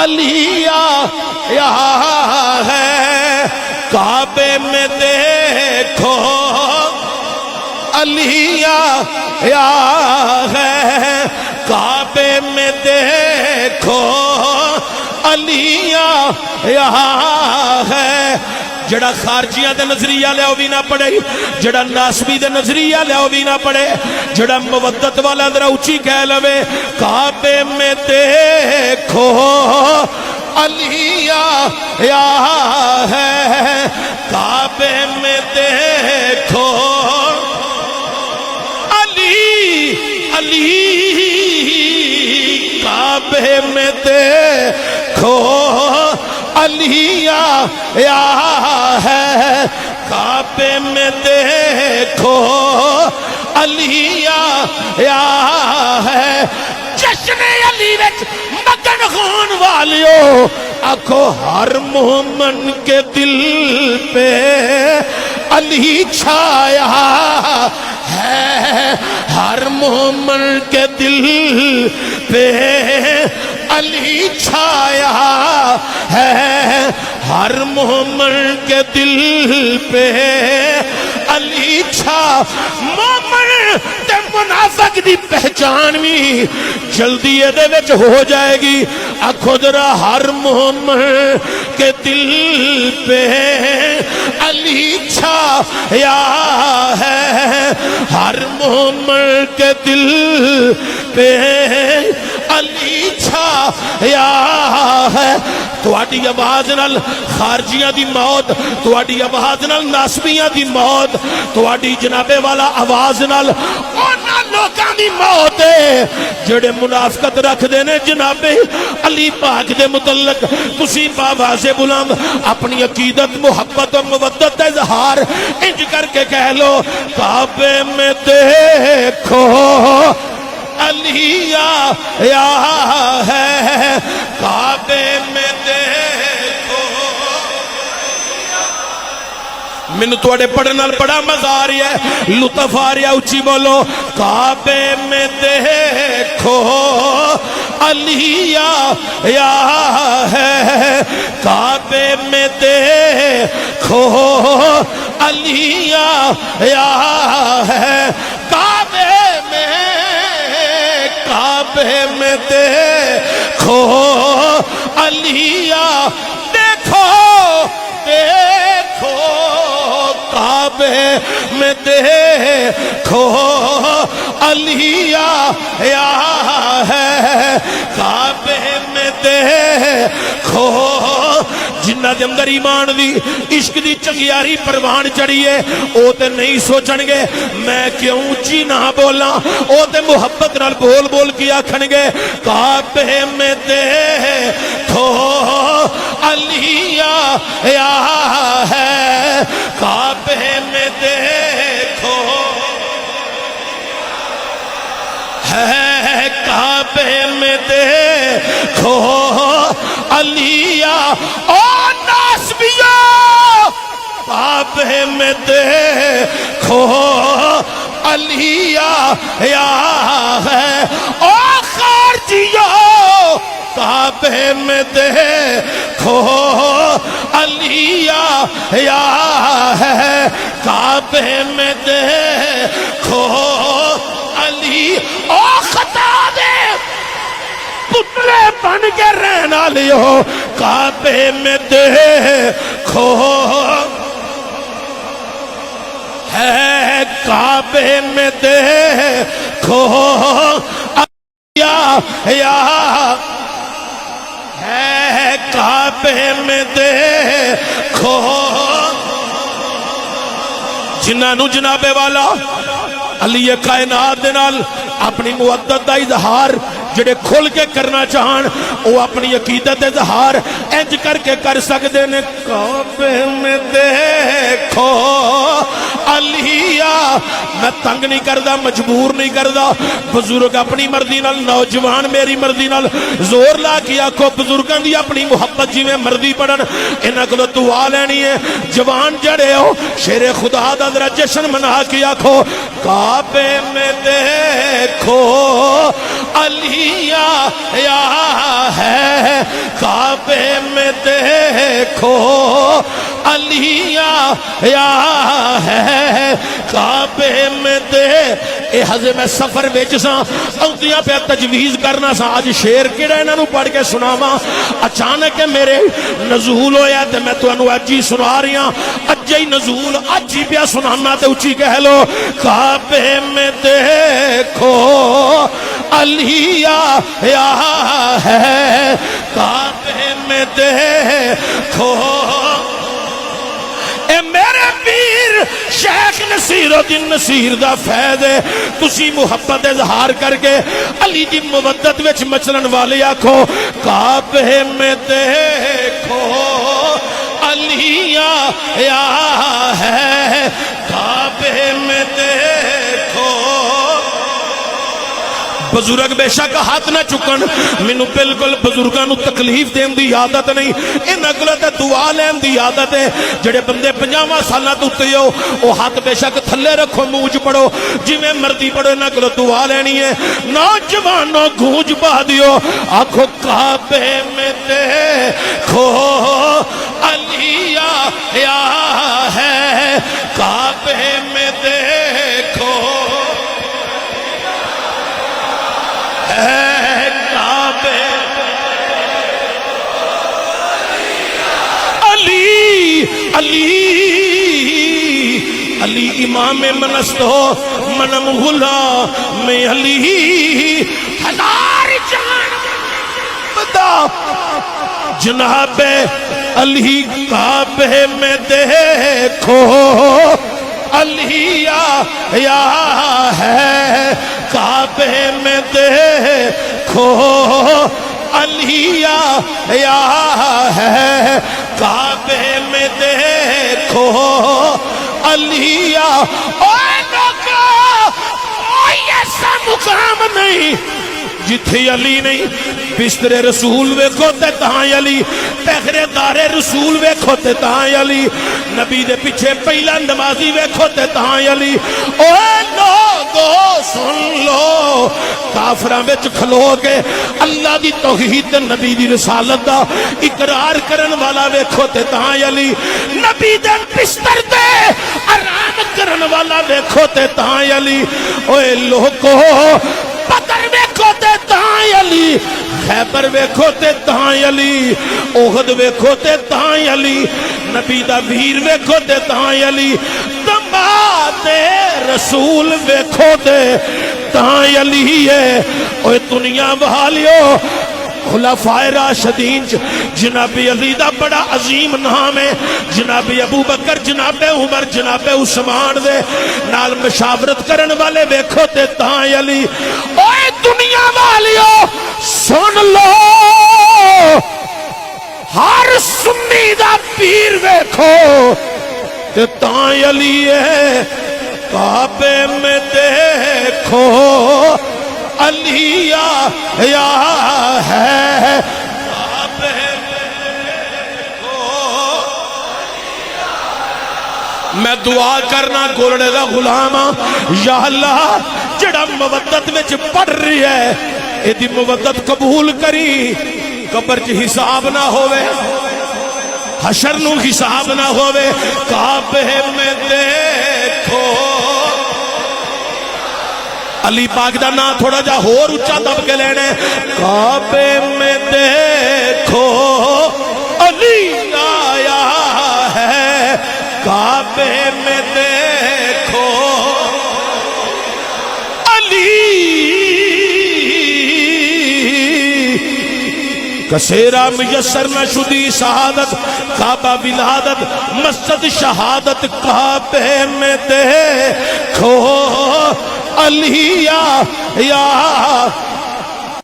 علیہ ہے کعبے میں دیکھو علیہ ہے کعبے میں دیکھو علیہ ہے جڑا خارجیاں دے نظریہ لے او بھی نہ پڑے جڑا ناسبی دے نظریہ لے او بھی نہ پڑے جڑا مودت والا ذرا اونچی کہہ لوے کعبے میں دیکھو علیہ ہے کعبے میں دیکھو علی کعبے میں دیکھو علیہ ہے کعبے میں دیکھو علیہ ہے جشن علی وچ مگن خون والیو آکھو ہر مومن کے دل پہ علی چھایا ہے ہر مومن کے دل پہ علی چھایا ہے ہر مومن کے دل پہ علی چھا مومن تے منافق دی پہچان بھی جلدی دے وچ ہو جائے گی آکھو ذرا ہر مومن کے دل پہ علی چھایا ہے ہر مومن کے دل پہ علی چھایا ہے تواڈی آواز نال خارجیاں دی موت تواڈی آواز نال ناسبیاں دی موت تواڈی جنابے والا آواز نال اونا لوکاں دی موت ہے جڑے منافقت رکھ دے نے جنابے علی پاک دے متعلق تسی باواز بلند اپنی عقیدت محبت و مودت کا اظہار انج کر کے کہہ لو کعبے میں دیکھو علیہ ہے کعبے میں دیکھو من توڑے پڑھنا بڑا مزہ آ رہی ہے لطف آ رہی ہے اچھی بولو کعبے میں دیکھو علیہ ہے کعبے میں دیکھو علیہ ہے کعبے میں دیکھو علیہ دیکھو دیکھو کعبے میں دیکھو علیہ ہے کعبے میں دیکھو جنہ دے اندر ایمان دی عشق دی چنگیاری پروان چڑھیے او تے نہیں سوچن گے میں کیوں اونچی نہ بولا او تے محبت نال بول بول کے آکھن گے کعبے میں دیکھو علیہ ہے کعبے میں دیکھو ہے کعبے میں دیکھو علیہ او ناسبیہ کعبے میں دیکھو علیہ ہے او خارجیہ کعبے میں دیکھو علیہ ہے کعبے میں دیکھو علی او خطا دے پتلے بن کے رہنا لیو کعبے میں دیکھو ہے کعبے میں دیکھو ہے کعبے میں دیکھو جنہاں نو جنابے والا علی کائنات دے نال اپنی مودت دا اظہار جڑے کھل کے کرنا چاہن وہ اپنی عقیدت اظہار انج کر کے کر سکتے نے کعبے میں دیکھو علیہ میں تنگ نہیں کردا مجبور نہیں کردا بزرگ اپنی مرضی نال نوجوان میری مرضی نال زور لا کے آکھو بزرگاں دی اپنی محبت جی میں مرضی پڑھن انہاں کولوں دعا لینی ہے جوان جڑے ہو شیر خدا دا ذرا جشن منا کے آکھو کعبے میں دیکھو علی آیا ہے کعبے میں دیکھو علی آیا ہے کعبے میں اے حضے میں سفر بیچ سا اوندیاں پہ تجویز کرنا سا آج شیر کیڑا انہاں نو پڑھ کے سناواں اچانک میرے نزول ہویا تے میں تانوں اج ہی سنا رہی ہاں اج ہی نزول اج ہی پیا سنانا تے اونچی کہہ لو کعبے میں دیکھو علی آیا ہے کعبے میں دیکھو اے میرے پیر شیخ نصیر الدین نصیر دا فیض ہے تسی محبت اظہار کر کے علی دی مودت وچ مچلن والے آکھو کعبے میں دیکھو علی آیا ہے کعبے میں دیکھو بزرگ بے شک ہاتھ نہ چکن مینوں بالکل بزرگاں نو تکلیف دین دی عادت نہیں انہاں کولوں تے دعا لین دی عادت ہے جڑے بندے 50 سالاں تو تے ہو او ہاتھ بے شک تھلے رکھو منہ پڑھو جویں مرضی پڑھو انہاں کولوں دعا لینی ہے نوجوانوں گونج پا دیو آکھو کعبے میں دیکھو علی آیا ہے کعبے میں دیکھو کعبے علی علی علی امام منست ہو منم غلام علی ہزار جان بتا جناب علی کعبے میں دیکھو علی آیا ہے کعبے میں دیکھو علی آیا ہے کعبے میں دیکھو علی کوئی ایسا مقام نہیں جتھے علی نہیں بستر رسول ویکھو تے تاں علی پہرے دار رسول ویکھو تے تاں علی نبی دے پیچھے پہلا نمازی ویکھو تے تاں علی اوے لوگو سن لو کافراں وچ کھلو کے اللہ دی توحید تے نبی دی رسالت دا اقرار کرن والا ویکھو تے تاں علی نبی دے بستر تے آرام کرن والا ویکھو تے تاں علی اوے لوگو بدر ویکھو تے تاں علی خیبر ویکھو تے تاں علی احد ویکھو تے تاں علی نبی دا ویر ویکھو تے تاں علی دماد رسول ویکھو تے تاں علی ہے اوے دنیا بحالیو خلفائے راشدین جناب علی دا بڑا عظیم نام ہے جناب ابو بکر جناب عمر جناب عثمان دے نال مشاورت کرن والے ویکھو تے تاں علی اوے دنیا والیو سن لو ہر سنی دا پیر ویکھو تے تاں علی ہے کعبے میں دیکھو علی آیا ہے کعبے میں دیکھو میں دعا کرنا گولڑے دا غلام یا اللہ جڑا مودت وچ پڑھ رہی ہے ایدی مودت قبول کری قبر چ حساب نہ ہوئے حشر نو حساب نہ ہوئے کعبے میں دیکھو علی پاک دا نا تھوڑا جا ہور اچھا دب کے لینے کعبے میں دیکھو علی آیا ہے کعبے میں دیکھو علی کسیرہ میسر نہ شدی شہادت کعبہ ولادت مسجد شہادت کعبے میں دیکھو علی یا